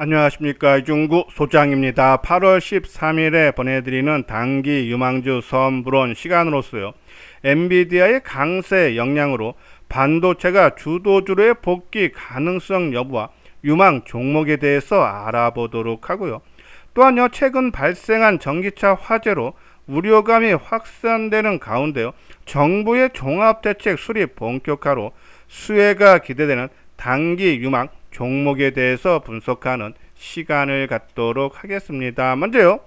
안녕하십니까, 이중구 소장입니다. 8월 13일에 보내드리는 단기 유망주 선불원 시간으로서요, 엔비디아의 강세 영향으로 반도체가 주도주로의 복귀 가능성 여부와 유망 종목에 대해서 알아보도록 하고요. 또한요, 최근 발생한 전기차 화재로 우려감이 확산되는 가운데요, 정부의 종합대책 수립 본격화로 수혜가 기대되는 단기 유망 종목에 대해서 분석하는 시간을 갖도록 하겠습니다. 먼저요,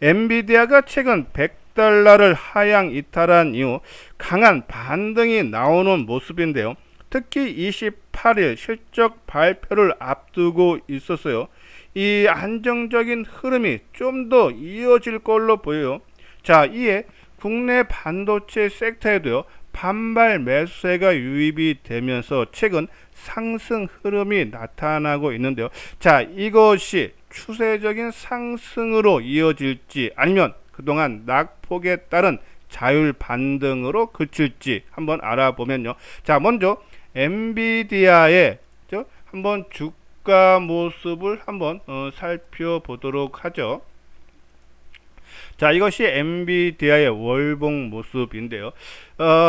엔비디아가 최근 100달러를 하향 이탈한 이후 강한 반등이 나오는 모습인데요. 특히 28일 실적 발표를 앞두고 있었어요. 이 안정적인 흐름이 좀 더 이어질 걸로 보여요. 자, 이에 국내 반도체 섹터에도요, 반발 매수세가 유입이 되면서 최근 상승 흐름이 나타나고 있는데요. 자, 이것이 추세적인 상승으로 이어질지 아니면 그동안 낙폭에 따른 자율 반등으로 그칠지 한번 알아보면요. 자, 먼저 엔비디아의 한번 주가 모습을 한번 살펴보도록 하죠. 자, 이것이 엔비디아의 월봉 모습인데요.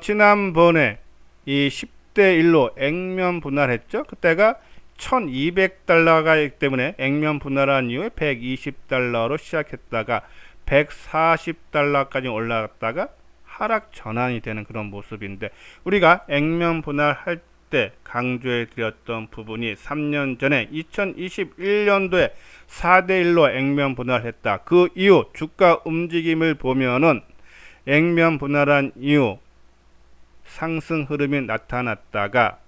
지난번에 이 10대 1로 액면 분할했죠. 그때가 1200달러가 있기 때문에 액면 분할한 이후에 120달러로 시작했다가 140달러까지 올라갔다가 하락 전환이 되는 그런 모습인데, 우리가 액면 분할할 때 강조해 드렸던 부분이 3년 전에 2021년도에 4대1로 액면 분할했다. 그 이후 주가 움직임을 보면은 액면 분할한 이후 상승 흐름이 나타났다가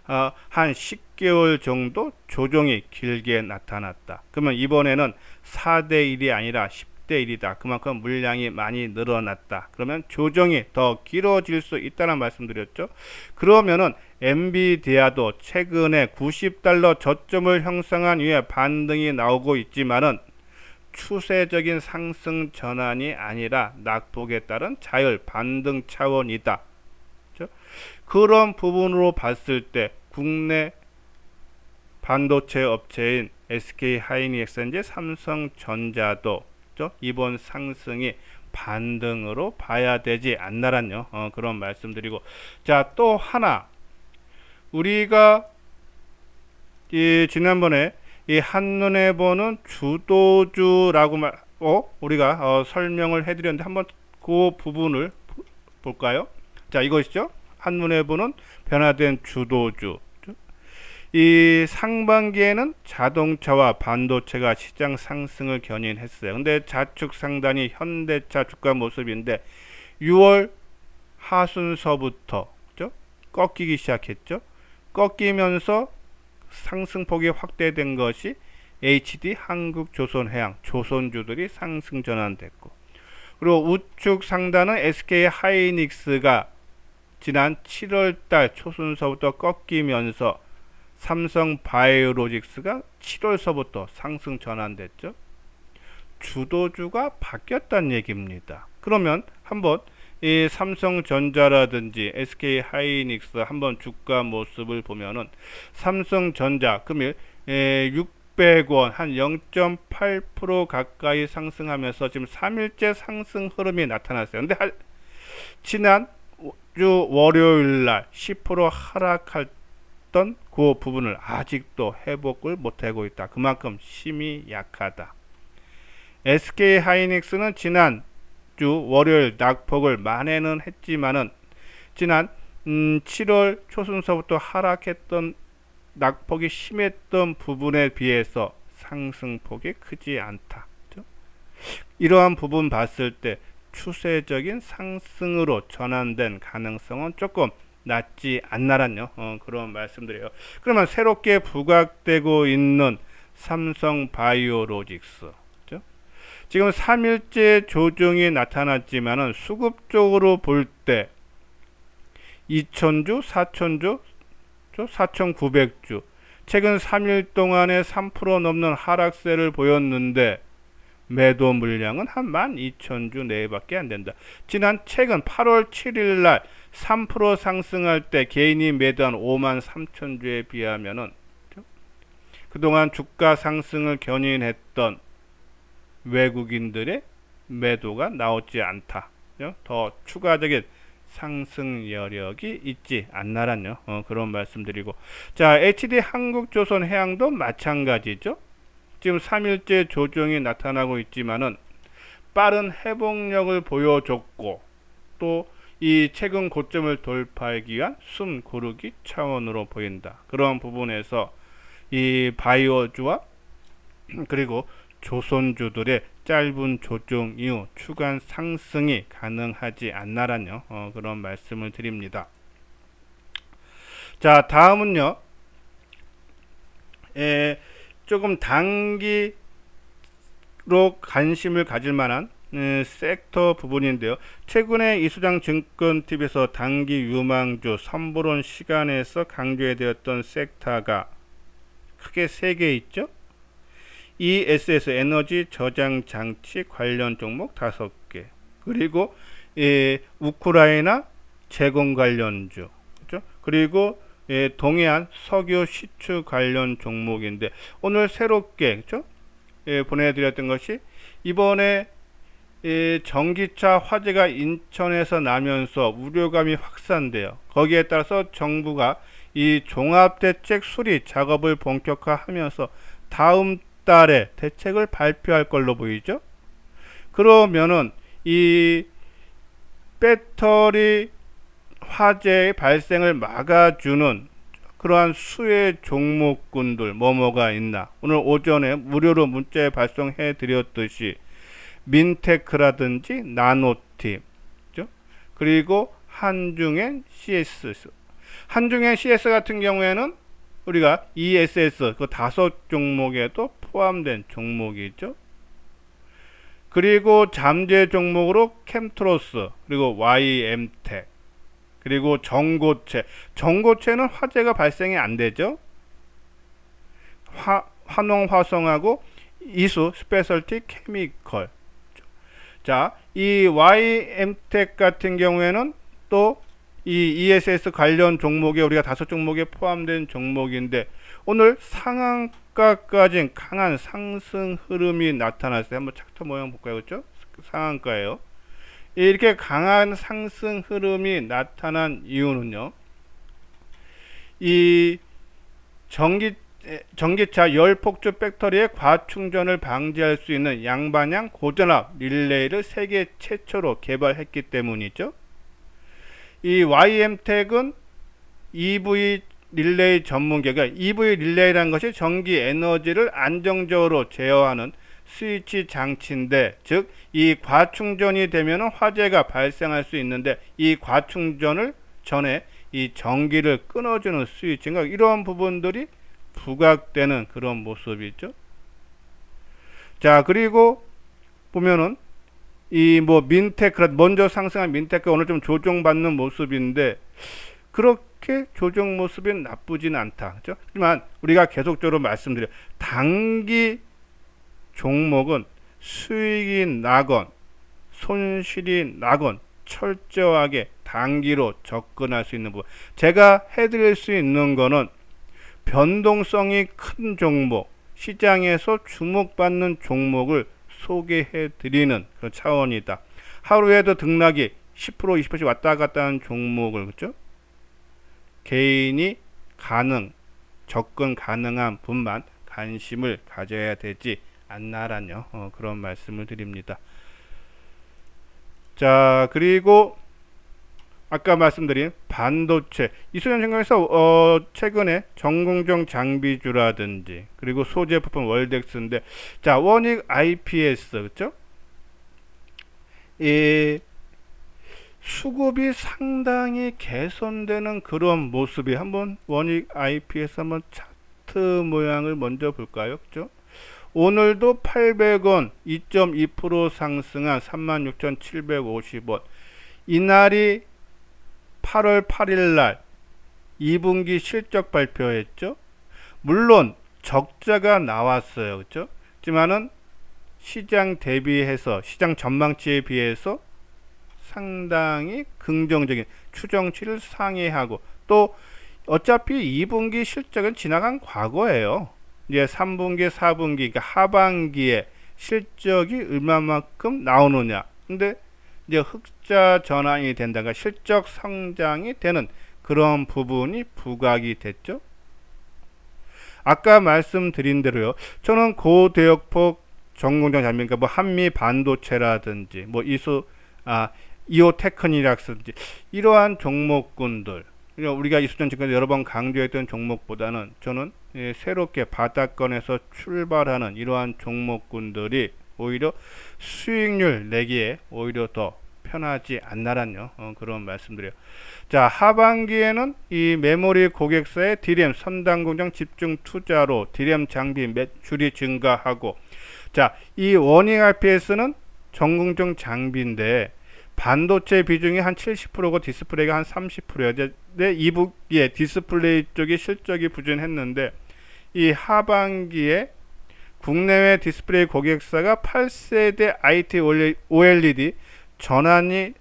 한 10개월 정도 조정이 길게 나타났다. 그러면 이번에는 4대1이 아니라 10대1이다. 그만큼 물량이 많이 늘어났다. 그러면 조정이 더 길어질 수 있다는 말씀드렸죠. 그러면은 엔비디아도 최근에 90달러 저점을 형성한 이후에 반등이 나오고 있지만은 추세적인 상승 전환이 아니라 낙폭에 따른 자율 반등 차원이다. 그런 부분으로 봤을 때 국내 반도체 업체인 SK 하이닉스인지 삼성전자도 이번 상승이 반등으로 봐야 되지 않나란요. 그런 말씀드리고, 자, 또 하나 우리가 지난번에 이 한눈에 보는 주도주라고 우리가 설명을 해드렸는데 한번 그 부분을 볼까요? 자, 이것이죠. 한눈에 보는 변화된 주도주. 이 상반기에는 자동차와 반도체가 시장 상승을 견인했어요. 근데 좌측 상단이 현대차 주가 모습인데 6월 하순서부터 꺾이기 시작했죠. 꺾이면서 상승폭이 확대된 것이 HD, 한국조선해양, 조선주들이 상승 전환됐고, 그리고 우측 상단은 SK 하이닉스가 지난 7월달 초순서부터 꺾이면서 삼성 바이오로직스가 7월서부터 상승 전환됐죠. 주도주가 바뀌었다는 얘기입니다. 그러면 한번 이 삼성전자라든지 SK 하이닉스 한번 주가 모습을 보면은 삼성전자 금일 600원 한 0.8% 가까이 상승하면서 지금 3일째 상승 흐름이 나타났어요. 근데 지난 주 월요일 날 10% 하락했던 그 부분을 아직도 회복을 못하고 있다. 그만큼 힘이 약하다. SK 하이닉스는 지난 주 월요일 낙폭을 만회는 했지만은 지난 7월 초순서부터 하락했던 낙폭이 심했던 부분에 비해서 상승폭이 크지 않다. 이러한 부분 봤을 때 추세적인 상승으로 전환된 가능성은 조금 낮지 않나란요. 그런 말씀드려요. 그러면 새롭게 부각되고 있는 삼성 바이오로직스, 지금 3일째 조정이 나타났지만은 수급적으로 볼 때 2,000주, 4,000주, 4,900주 최근 3일 동안에 3% 넘는 하락세를 보였는데 매도 물량은 한 12,000주 내외밖에 안 된다. 최근 8월 7일 날 3% 상승할 때 개인이 매도한 53,000주에 비하면은 그동안 주가 상승을 견인했던 외국인들의 매도가 나오지 않다. 더 추가적인 상승 여력이 있지 않나란요. 그런 말씀드리고, 자, HD 한국조선해양도 마찬가지죠. 지금 3일째 조정이 나타나고 있지만은 빠른 회복력을 보여줬고, 또 이 최근 고점을 돌파하기 위한 숨 고르기 차원으로 보인다. 그런 부분에서 이 바이오주와 그리고 조선주들의 짧은 조정 이후 추간 상승이 가능하지 않나란요. 그런 말씀을 드립니다. 자, 다음은요. 조금 단기로 관심을 가질 만한 섹터 부분인데요. 최근에 이수장 증권TV에서 단기 유망주 선보론 시간에서 강조되었던 섹터가 크게 3개 있죠. ESS 에너지 저장 장치 관련 종목 5개, 그리고 우크라이나 제공 관련주, 그렇죠? 그리고 동해안 석유 시추 관련 종목인데, 오늘 새롭게, 그렇죠? 보내드렸던 것이 이번에 전기차 화재가 인천에서 나면서 우려감이 확산돼요. 거기에 따라서 정부가 이 종합대책 수리 작업을 본격화하면서 다음 달에 대책을 발표할 걸로 보이죠. 그러면은 이 배터리 화재의 발생을 막아주는 그러한 수혜 종목군들 뭐가 있나, 오늘 오전에 무료로 문자에 발송해 드렸듯이 민테크라든지 나노팀, 그렇죠? 그리고 한중엔 CS, 한중엔 CS 같은 경우에는 우리가 ESS 그 5종목에도 포함된 종목이죠. 그리고 잠재 종목으로 캠트로스, 그리고 YM텍, 그리고 전고체는 화재가 발생이 안 되죠. 환홍화성하고 이수 스페셜티 케미컬. 자, 이 YM텍 같은 경우에는 또 이 ESS 관련 종목에 우리가 5종목에 포함된 종목인데, 오늘 상한가까지 강한 상승 흐름이 나타났어요. 한번 차트 모양 볼까요? 그렇죠? 상한가예요. 이렇게 강한 상승 흐름이 나타난 이유는요, 이 전기차 열폭주 배터리의 과충전을 방지할 수 있는 양방향 고전압 릴레이를 세계 최초로 개발했기 때문이죠. 이 YM텍은 EV 릴레이 전문기가, EV 릴레이라는 것이 전기 에너지를 안정적으로 제어하는 스위치 장치인데, 즉 이 과충전이 되면 화재가 발생할 수 있는데, 이 과충전을 전에 이 전기를 끊어주는 스위치인가, 이런 부분들이 부각되는 그런 모습이죠. 자, 그리고 보면은 이 민테크, 먼저 상승한 민테크 오늘 좀 조정받는 모습인데, 그렇게 조정 모습이 나쁘진 않다, 그렇죠? 하지만 우리가 계속적으로 말씀드려, 단기 종목은 수익이 나건 손실이 나건 철저하게 단기로 접근할 수 있는 부분, 제가 해드릴 수 있는 거는 변동성이 큰 종목, 시장에서 주목받는 종목을 소개해 드리는 그런 차원이다. 하루에도 등락이 10% 20%씩 왔다 갔다 하는 종목을, 그렇죠? 개인이 접근 가능한 분만 관심을 가져야 되지 않나라뇨. 그런 말씀을 드립니다. 자, 그리고 아까 말씀드린 반도체, 이수연 증권에서 최근에 정공정 장비주라든지 그리고 소재 부품 월덱스인데, 자, 원익 IPS, 그렇죠? 이 수급이 상당히 개선되는 그런 모습이, 한번 원익 IPS 한번 차트 모양을 먼저 볼까요? 그렇죠? 오늘도 800원 2.2% 상승한 36,750원. 이날이 8월 8일 날 2분기 실적 발표했죠. 물론 적자가 나왔어요. 그렇죠? 하지만은 시장 대비해서, 시장 전망치에 비해서 상당히 긍정적인 추정치를 상회하고, 또 어차피 2분기 실적은 지나간 과거예요. 이제 3분기, 4분기, 그러니까 하반기에 실적이 얼마만큼 나오느냐. 근데 이제 흑자 전환이 된다가 실적 성장이 되는 그런 부분이 부각이 됐죠. 아까 말씀드린 대로요. 저는 고대역폭 전공정 장비, 그러니까 뭐 한미 반도체라든지 뭐 이오테크닉이라든지 이러한 종목군들, 우리가 이수전증권에서 여러 번 강조했던 종목보다는 저는 새롭게 바닥권에서 출발하는 이러한 종목군들이 오히려 수익률 내기에 오히려 더 편하지 않나란요. 그런 말씀드려요. 자, 하반기에는 이 메모리 고객사의 디램 선단 공장 집중 투자로 디램 장비 매출이 증가하고, 자, 이 워닝 RPS는 전공정 장비인데 반도체 비중이 한 70%고 디스플레이가 한 30%예요. 근데 이북에 디스플레이 쪽이 실적이 부진했는데 이 하반기에 국내외 디스플레이 고객사가 8세대 IT OLED 전환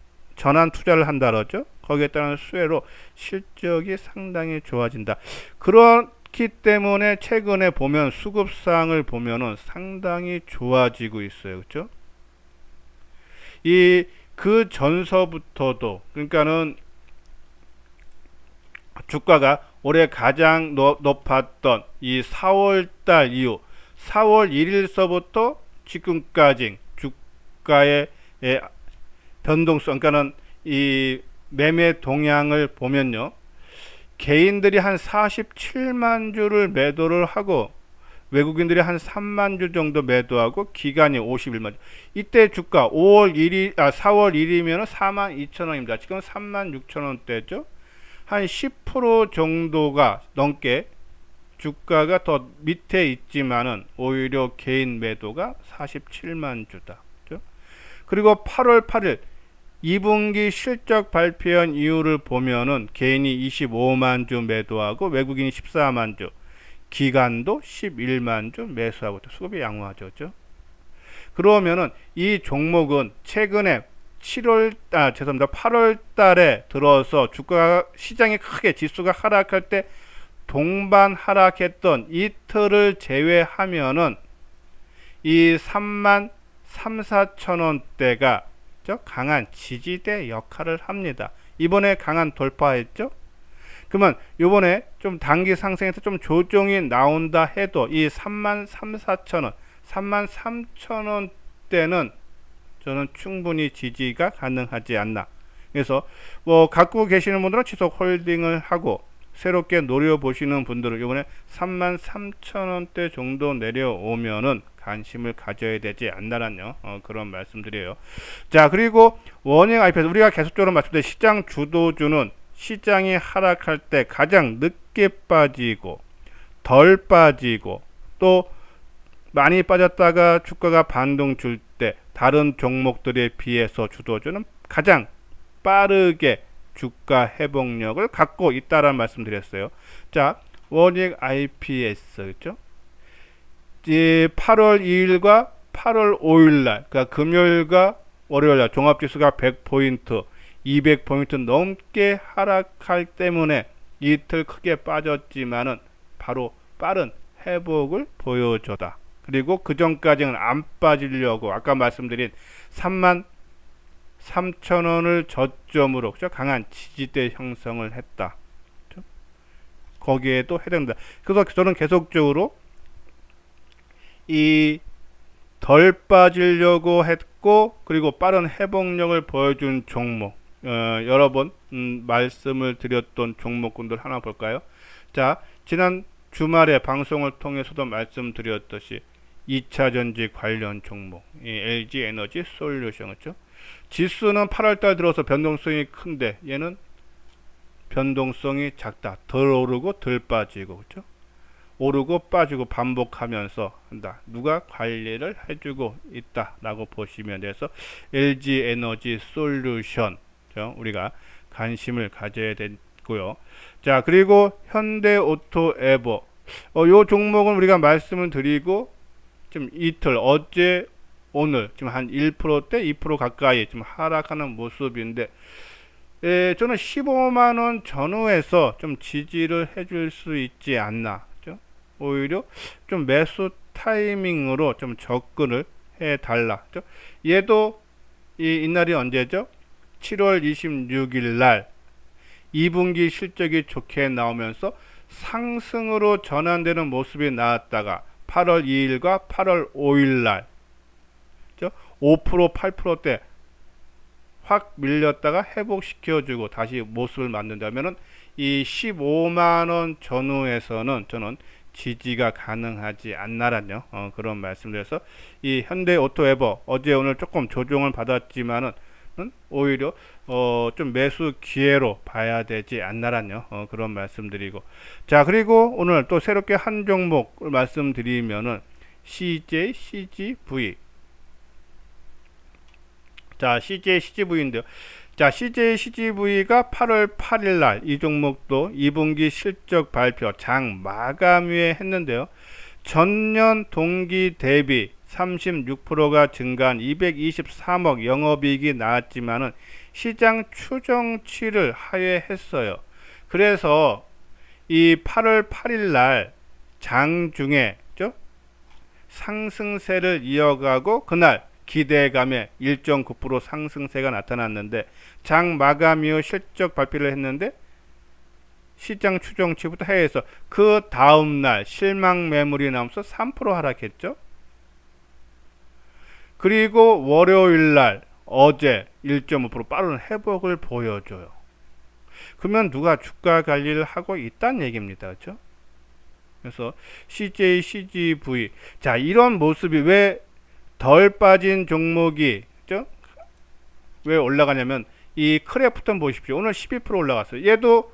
투자를 한다 그러죠. 거기에 따른 수혜로 실적이 상당히 좋아진다. 그렇기 때문에 최근에 보면 수급상을 보면은 상당히 좋아지고 있어요. 그렇죠? 그 전서부터도, 그러니까는 주가가 올해 가장 높았던 이 4월달 이후 4월 1일서부터 지금까지 주가의 변동성, 그러니까는 이 매매 동향을 보면요, 개인들이 한 47만 주를 매도를 하고 외국인들이 한 3만 주 정도 매도하고 기간이 51만 주. 이때 주가 4월 1일이면 42,000원입니다. 지금 36,000원대죠. 한 10% 정도가 넘게 주가가 더 밑에 있지만은 오히려 개인 매도가 47만 주다. 그렇죠? 그리고 8월 8일 2분기 실적 발표한 이유를 보면은 개인이 25만 주 매도하고 외국인이 14만 주, 기간도 11만 주 매수하고 있다. 수급이 양호하죠. 그렇죠? 그러면은 이 종목은 최근에 8월 달에 들어서 주가 시장이 크게 지수가 하락할 때 동반 하락했던 이틀을 제외하면은 이 3만 3, 4천 원대가 강한 지지대 역할을 합니다. 이번에 강한 돌파했죠? 그러면 요번에 좀 단기 상승에서 좀 조정이 나온다 해도 이 3만 3, 4천 원, 3만 3천 원대는 저는 충분히 지지가 가능하지 않나. 그래서 뭐 갖고 계시는 분들은 지속 홀딩을 하고 새롭게 노려보시는 분들은 이번에 3만 3천 원대 정도 내려오면은 관심을 가져야 되지 않나라는 그런 말씀드려요. 자, 그리고 워닝 IPS, 우리가 계속적으로 말씀드린 시장 주도주는 시장이 하락할 때 가장 늦게 빠지고 덜 빠지고 또 많이 빠졌다가 주가가 반등 줄 때 다른 종목들에 비해서 주도주는 가장 빠르게 주가 회복력을 갖고 있다라는 말씀드렸어요. 자, 워닝 IPS, 그렇죠? 8월 2일과 8월 5일날, 그러니까 금요일과 월요일날 종합지수가 100포인트, 200포인트 넘게 하락할 때문에 이틀 크게 빠졌지만은 바로 빠른 회복을 보여줬다. 그리고 그 전까지는 안 빠지려고 아까 말씀드린 3만 3천 원을 저점으로, 그렇죠? 강한 지지대 형성을 했다. 그렇죠? 거기에도 해당된다. 그래서 저는 계속적으로 이 덜 빠지려고 했고 그리고 빠른 회복력을 보여준 종목, 여러 번 말씀을 드렸던 종목군들 하나 볼까요? 자, 지난 주말에 방송을 통해서도 말씀드렸듯이 2차전지 관련 종목, LG 에너지 솔루션, 그렇죠? 지수는 8월달 들어서 변동성이 큰데 얘는 변동성이 작다. 덜 오르고 덜 빠지고, 그렇죠? 오르고 빠지고 반복하면서 한다. 누가 관리를 해주고 있다라고 보시면 돼서 LG 에너지 솔루션, 그렇죠? 우리가 관심을 가져야 되고요. 자, 그리고 현대오토 에버, 요 종목은 우리가 말씀을 드리고 지금 이틀, 어제 오늘 지금 한 1%대 2% 가까이 좀 하락하는 모습인데, 저는 15만원 전후에서 좀 지지를 해줄 수 있지 않나. 그렇죠? 오히려 좀 매수 타이밍으로 좀 접근을 해 달라. 얘도 이날이 언제죠? 7월 26일 날 2분기 실적이 좋게 나오면서 상승으로 전환되는 모습이 나왔다가 8월 2일과 8월 5일 날 5% 8%대 확 밀렸다가 회복시켜주고 다시 모습을 만든다면은 이 15만원 전후에서는 저는 지지가 가능하지 않나라뇨. 그런 말씀드려서 이 현대오토에버 어제 오늘 조금 조정을 받았지만은 오히려 좀 매수 기회로 봐야 되지 않나라뇨. 그런 말씀드리고, 자, 그리고 오늘 또 새롭게 한 종목을 말씀드리면은 CJ CGV. 자, CJ CGV인데요. 자, CJ CGV가 8월 8일 날 이 종목도 2분기 실적 발표 장 마감위에 했는데요. 전년 동기 대비 36%가 증가한 223억 영업이익이 나왔지만은 시장 추정치를 하회했어요. 그래서 이 8월 8일 날 장중에 상승세를 이어가고 그날 기대감에 1.9% 상승세가 나타났는데 장 마감 이후 실적 발표를 했는데 시장 추정치부터 해서 그 다음날 실망 매물이 나오면서 3% 하락했죠. 그리고 월요일날 어제 1.5% 빠른 회복을 보여줘요. 그러면 누가 주가 관리를 하고 있다는 얘기입니다. 그렇죠? 그래서 CJ, CGV, 자, 이런 모습이 왜 덜 빠진 종목이 왜 올라가냐면 이 크래프톤 보십시오. 오늘 12% 올라갔어요. 얘도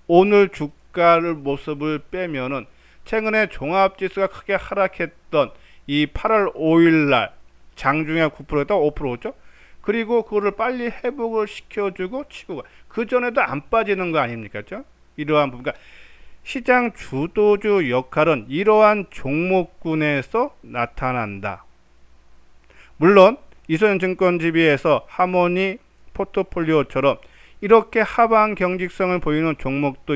오늘 주가를 모습을 빼면은 최근에 종합지수가 크게 하락했던 이 8월 5일 날 장중에 9%였다 5%죠. 그리고 그거를 빨리 회복을 시켜주고 치고 가. 그 전에도 안 빠지는 거 아닙니까? 이러한 부분. 그러니까 시장 주도주 역할은 이러한 종목군에서 나타난다. 물론 이소연증권 GB에서 하모니 포트폴리오처럼 이렇게 하방 경직성을 보이는 종목도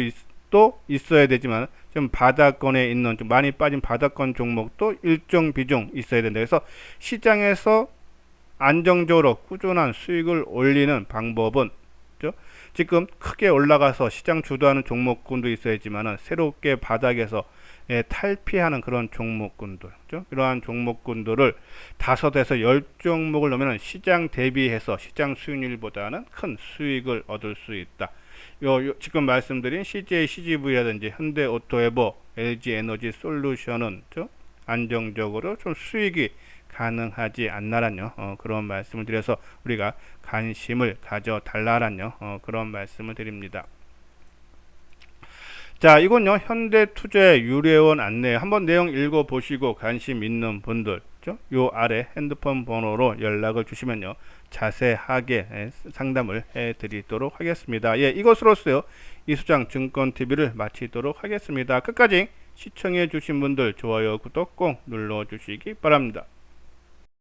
또 있어야 되지만 좀 바닥권에 있는 좀 많이 빠진 바닥권 종목도 일정 비중 있어야 된다. 그래서 시장에서 안정적으로 꾸준한 수익을 올리는 방법은 지금 크게 올라가서 시장 주도하는 종목군도 있어야지만 새롭게 바닥에서 탈피하는 그런 종목군들, 이러한 종목군들을 5에서 10종목을 넣으면 시장 대비해서 시장 수익률보다는 큰 수익을 얻을 수 있다. 지금 말씀드린 CJ, CGV라든지 현대오토에버, LG에너지 솔루션은 안정적으로 좀 수익이 가능하지 않나라뇨. 그런 말씀을 드려서 우리가 관심을 가져 달라라뇨. 그런 말씀을 드립니다. 자, 이건요 현대투자의 유료원 안내 한번 내용 읽어보시고 관심 있는 분들 요 아래 핸드폰 번호로 연락을 주시면요 자세하게 상담을 해드리도록 하겠습니다. 예, 이것으로서요 이수장 증권TV를 마치도록 하겠습니다. 끝까지 시청해 주신 분들 좋아요 구독 꼭 눌러 주시기 바랍니다.